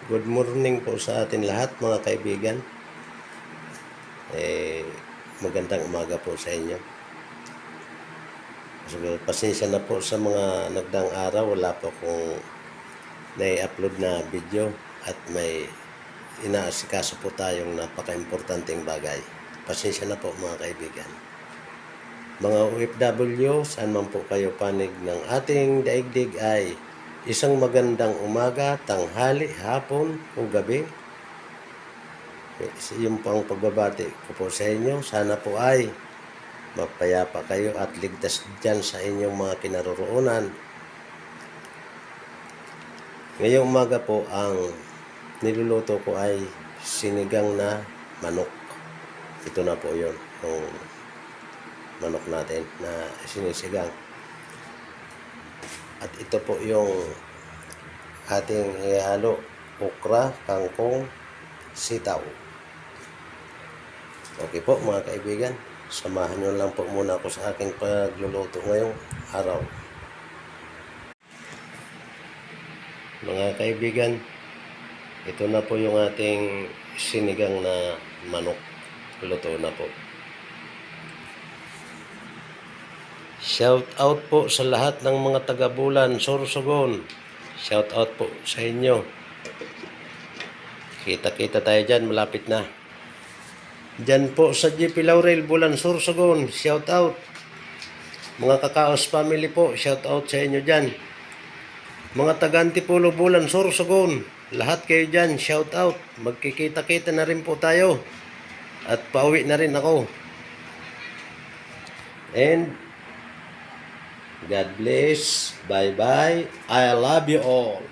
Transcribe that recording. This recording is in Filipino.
Good morning po sa atin lahat mga kaibigan. Magandang umaga po sa inyo. So, pasensya na po sa mga nagdaang araw. Wala po kung nai-upload na video at may inaasikaso po tayong napaka-importanteng bagay. Pasensya na po mga kaibigan. Mga OFW, saan man po kayo panig ng ating daigdig ay isang magandang umaga, tanghali, hapon o gabi. Yung pang pagbabati ko po sa inyo. Sana po ay mapayapa kayo at ligtas dyan sa inyong mga kinaroroonan. Ngayong umaga po ang niluluto ko ay sinigang na manok. Ito na po yun, yung manok natin na sinisigang. At ito po yung ating ihalo, okra, kangkong, sitaw. Okay po mga kaibigan, samahan nyo lang po muna ako sa aking pagluluto ngayong araw. Mga kaibigan, ito na po yung ating sinigang na manok. Luto na po. Shout out po sa lahat ng mga taga-Bulan, Sorsogon. Shout out po sa inyo. Kita-kita tayo dyan, malapit na. Dyan po sa JP Laurel, Bulan, Sorsogon. Shout out. Mga Kakaos family po, shout out sa inyo dyan. Mga taga-Antipolo, Bulan, Sorsogon. Lahat kayo dyan, shout out. Magkikita-kita na rin po tayo. At pauwi na rin ako. And God bless. Bye-bye. I love you all.